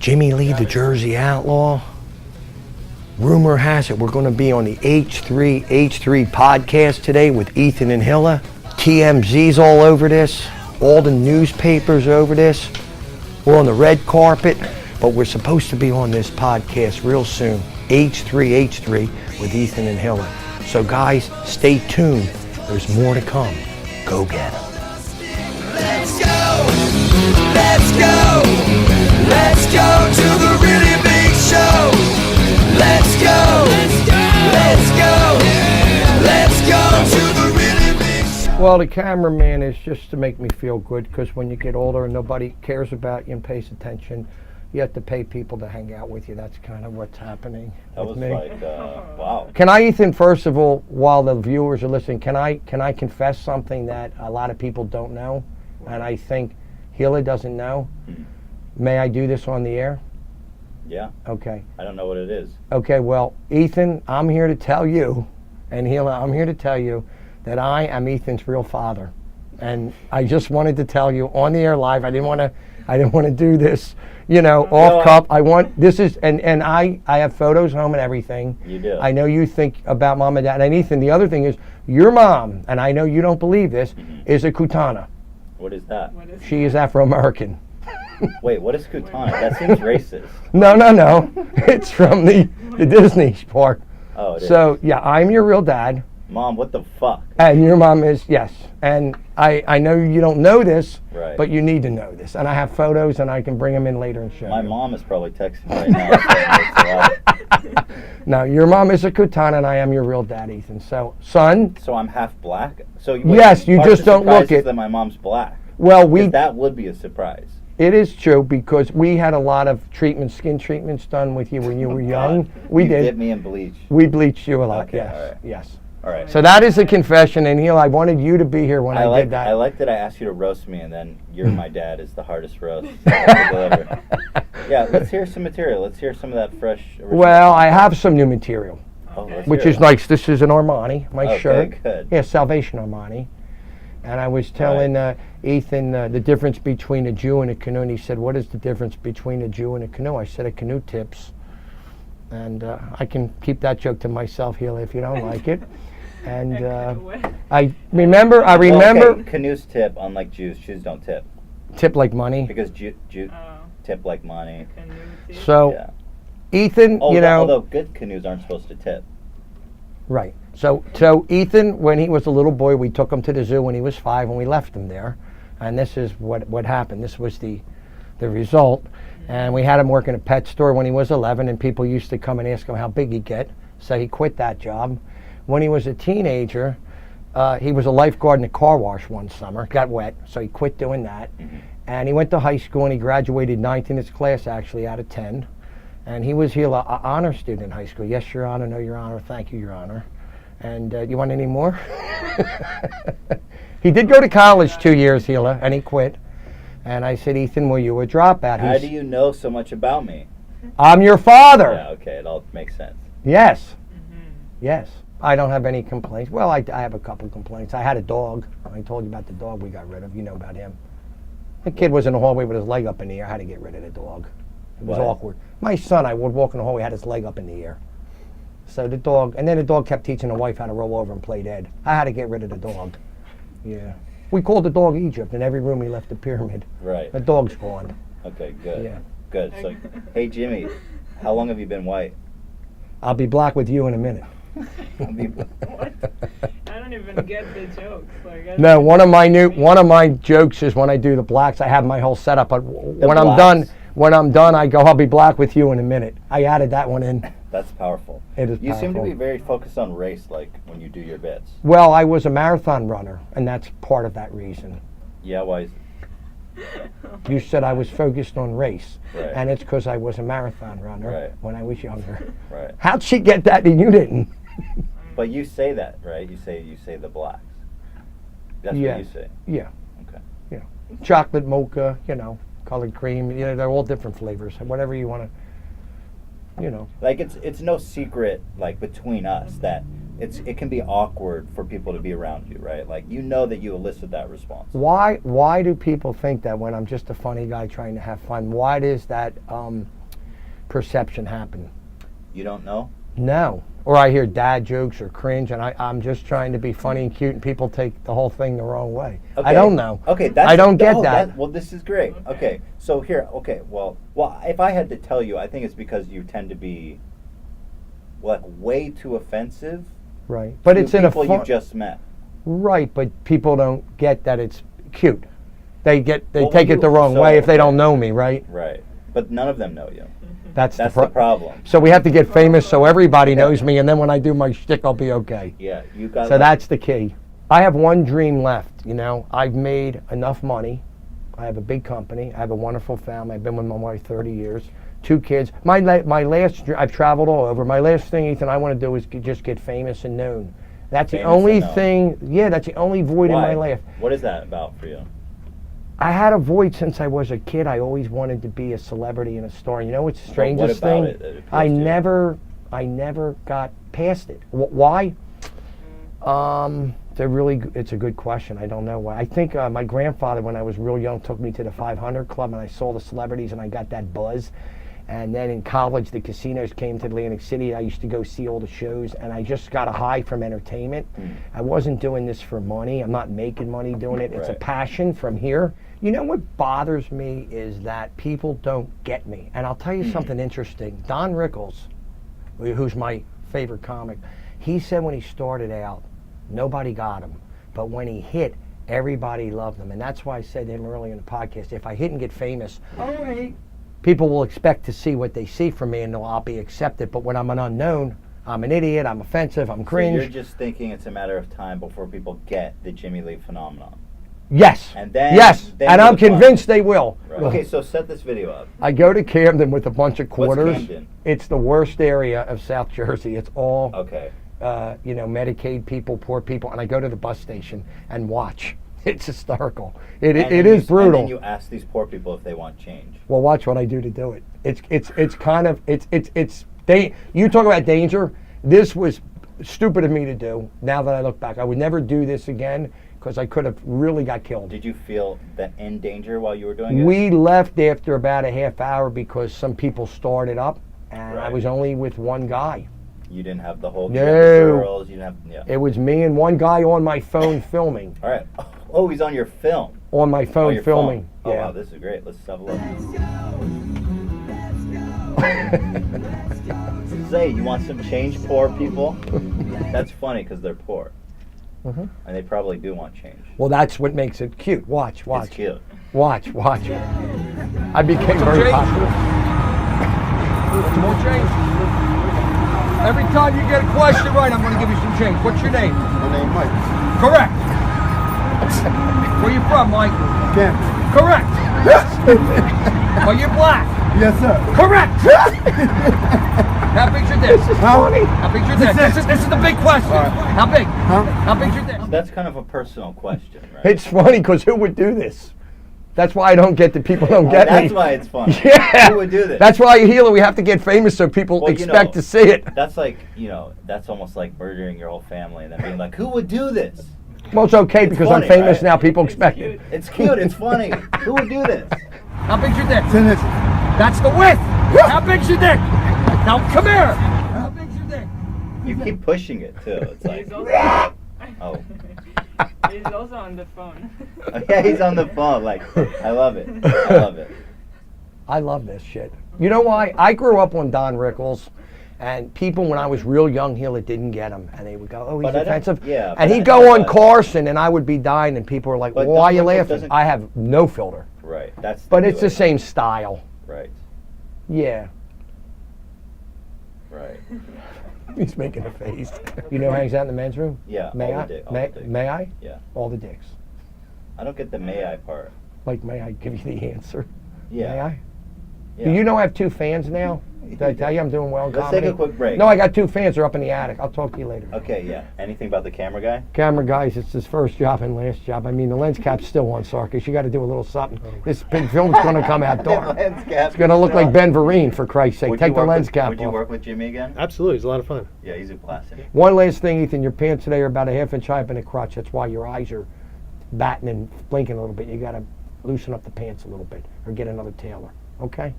Jimmie Lee, the Jersey Outlaw. Rumor has it we're going to be on the H3H3 podcast today with Ethan and Hila. TMZ's all over this. All the newspapers over this. We're on the red carpet, but we're supposed to be on this podcast real soon. H3H3 with Ethan and Hila. So guys, stay tuned. There's more to come. Go get 'em. Let's go, let's go, let's go to the really big show. Let's go, let's go, let's go to the really big show. Well, the cameraman is just to make me feel good, because when you get older and nobody cares about you and pays attention, you have to pay people to hang out with you. That's kind of what's happening That with was me. like, wow. Can I, Ethan, first of all, while the viewers are listening, can I confess something that a lot of people don't know, and I think Hila doesn't know? May I do this on the air? Yeah. Okay. I don't know what it is. Okay, well, Ethan, I'm here to tell you, and Hila, I'm here to tell you that I am Ethan's real father. And I just wanted to tell you on the air live, I didn't want to do this, off cup. I want, this is, and I have photos home and everything. You do. I know you think about mom and dad. And Ethan, the other thing is, your mom, and I know you don't believe this, is a Kutana. What is that? She is Afro-American. Wait, what is Kutana? That seems racist. No. It's from the Disney park. Oh, it is. So, yeah, I'm your real dad. Mom, what the fuck? And your mom is, yes. And I know you don't know this, Right. but you need to know this. And I have photos, and I can bring them in later and show My you. mom is probably texting right now. saying it's a lot. No, your mom is a Kutana, and I am your real dad, Ethan. So, son, So I'm half black? So Yes, you part just of the don't surprise look is it. that my mom's black. well, 'Cause that would be a surprise. it is true, because we had a lot of skin treatments done with you when you were young. We you did. dip me in bleach. We bleached you a lot, Okay, yes. all right. Yes. All right. So that is a confession, and Hila, I wanted you to be here when I did that. I like that I asked you to roast me, and then you're my dad is the hardest roast to deliver. Yeah, let's hear some material. Let's hear some of that fresh. Original Well, I have some new material, Oh, let's which hear is it. nice. This is an Armani, my Okay, shirt. good. Yeah, Salvation Armani. And I was telling Ethan the difference between a Jew and a canoe, and he said, "What is the difference between a Jew and a canoe?" I said, "A canoe tips." And I can keep that joke to myself, Hila, if you don't like it. And I remember. Well, okay, canoes tip, unlike Jews. Jews don't tip Tip like money. because Jew tip like money. So, Yeah. Ethan, Although good canoes aren't supposed to tip. right. So Ethan, when he was a little boy, we took him to the zoo when he was 5, and we left him there. And this is what happened. This was the result. And we had him work in a pet store when he was 11, and people used to come and ask him how big he'd get. So he quit that job. When he was a teenager, he was a lifeguard in a car wash one summer. Got wet, so he quit doing that. And he went to high school, and he graduated 9th in his class, actually, out of 10. And he was an honor student in high school. Yes, Your Honor. No, Your Honor. Thank you, Your Honor. And you want any more? He did go to college 2 years, Hila, and he quit. And I said, "Ethan, were you a dropout?" How do you know so much about me? I'm your father. Yeah, okay, it all makes sense. Yes. Yes. I don't have any complaints. Well, I have a couple complaints. I had a dog. I told you about the dog we got rid of. You know about him. The kid was in the hallway with his leg up in the air. I had to get rid of the dog. It was What? awkward. My son, I would walk in the hallway, had his leg up in the air. So the dog, and then the dog kept teaching the wife how to roll over and play dead. I had to get rid of the dog. Yeah. We called the dog Egypt. In every room he left the pyramid. Right. The dog's gone. Okay, good. Yeah. Good. So, hey, Jimmy, how long have you been white? I'll be black with you in a minute. What? I don't even get the jokes. Like, I No, don't one of even my jokes is when I do the blacks, I have my whole setup. But when I'm blacks. done, I go, "I'll be black with you in a minute." I added that one in. That's powerful. It is You seem to powerful. be very focused on race, like when you do your bits. Well, I was a marathon runner, and that's part of that reason. Yeah, why? You said I was focused on race, Right. and it's because I was a marathon runner Right. when I was younger. Right. How'd she get that and you didn't? But you say that, right? You say the blacks. That's Yeah. what you say. Yeah, Okay. chocolate mocha, colored cream. They're all different flavors. Whatever you want to, Like it's no secret, like between us, that it can be awkward for people to be around you, right? Like, you know that you elicit that response. Why do people think that when I'm just a funny guy trying to have fun? Why does that perception happen? You don't know? No. Or I hear dad jokes or cringe, and I'm just trying to be funny and cute, and people take the whole thing the wrong way. Okay. I don't know. Okay, I don't get that. Well, this is great. Okay, so here, well, if I had to tell you, I think it's because you tend to be, like, way too offensive. Right. But it's in a people you just met. Right, but people don't get that it's cute. They Well, take it the wrong way if they don't know me, right? Right. But none of them know you. That's the the problem. So we have to get famous so everybody knows me, and then when I do my shtick, I'll be okay. Yeah, you got. So that's the key. I have one dream left. You know, I've made enough money. I have a big company. I have a wonderful family. I've been with my wife 30 years. 2 kids. My last. I've traveled all over. My last thing, Ethan, I want to do is just get famous and known. That's the only thing. Yeah, that's the only void in my life. What is that about for you? I had a void since I was a kid. I always wanted to be a celebrity and a star. You know what's the strangest thing? What about it I never got past it. Why? It's a good question. I don't know why. I think my grandfather, when I was real young, took me to the 500 Club, and I saw the celebrities, and I got that buzz. And then in college, the casinos came to Atlantic City. I used to go see all the shows, and I just got a high from entertainment. I wasn't doing this for money. I'm not making money doing it. It's a passion from here. You know what bothers me is that people don't get me. And I'll tell you something interesting. Don Rickles, who's my favorite comic, he said when he started out, nobody got him. But when he hit, everybody loved him. And that's why I said to him earlier in the podcast, if I hit and get famous, people will expect to see what they see from me, and I'll be accepted. But when I'm an unknown, I'm an idiot, I'm offensive, I'm cringe. So you're just thinking it's a matter of time before people get the Jimmie Lee phenomenon. Yes. And then, yes. And I'm convinced they will. Right. Okay, so set this video up. I go to Camden with a bunch of quarters. What's Camden? It's the worst area of South Jersey. It's all okay. Medicaid people, poor people, and I go to the bus station and watch. It's hysterical. It is brutal. And then you ask these poor people if they want change. Well, watch what I do to do it. It's kind of you talk about danger. This was stupid of me to do. Now that I look back, I would never do this again because I could have really got killed. Did you feel that in danger while you were doing it? We left after about a half hour because some people started up, and I was only with one guy. You didn't have the whole girls. You didn't have, It was me and one guy on my phone filming. All right. Oh, he's on your film. On my phone filming. Phone. Oh, yeah. wow, this is great. Let's have a look. Say, you want some change, poor people? That's funny because they're poor. And they probably do want change. Well, that's what makes it cute. Watch. It's cute. Watch. I became very popular. More change. Every time you get a question right, I'm going to give you some change. What's your name? My name Mike. Correct. Where you from, Mike? Camden. Correct. Are you black? Yes, sir. Correct. How big's your dick? How many? How big's your dick? This is the big question. Right. How big? Huh? How big's your dick? That's kind of a personal question, right? It's funny because who would do this? That's why I don't get that people don't get me. That's why it's funny. Yeah. Who would do this? That's why Hila, we have to get famous so people expect to see it. That's like, that's almost like murdering your whole family and then being like, who would do this? Well, it's okay because funny, I'm famous right? now. People expect it. It's cute. It's funny. Who would do this? How big's your dick? 10 inches. That's the width. How big's your dick? Now come here. How big's your dick? You keep pushing it too. It's like, oh. He's also on the phone. Yeah, he's on the phone. Like, I love it. I love it. I love this shit. You know why? I grew up on Don Rickles, and people when I was real young, Hila didn't get him, and they would go, "Oh, he's offensive." Yeah. And he'd go on Carson, and I would be dying, and people were like, But "Why are you Don Rickles laughing?" doesn't- I have no filter. Right. That's. But it's the same style. Right. Yeah. Right. He's making a face. You know, hangs out in the men's room. Yeah. May all I? the dick, all May, the dick. may I? Yeah. All the dicks. I don't get the may I part. Like, may I give you the answer? Yeah. May I? Yeah. Do you know I have 2 fans now? Did I tell you I'm doing well in Let's comedy? take a quick break. No, I got 2 fans. They're up in the attic. I'll talk to you later. Okay, yeah. Anything about the camera guy? Camera guys, it's his first job and last job. I mean, the lens cap's still on, Sarkis. You got to do a little something. This film's going to come out dark. It's going to look like Ben Vereen, for Christ's sake. Take the lens cap off. Would you work with Jimmy again? Absolutely, it's a lot of fun. Yeah, he's a classic. One last thing, Ethan. Your pants today are about a half inch high up in the crotch. That's why your eyes are batting and blinking a little bit. You got to loosen up the pants a little bit or get another tailor. Okay?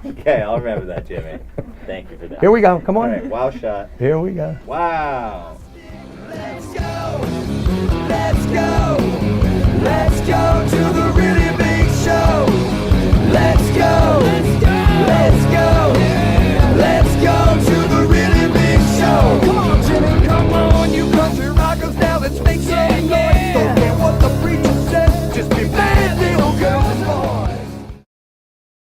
Okay, I'll remember that, Jimmy. Thank you for that. Here we go. Come on. All right, wow shot. Here we go. Wow.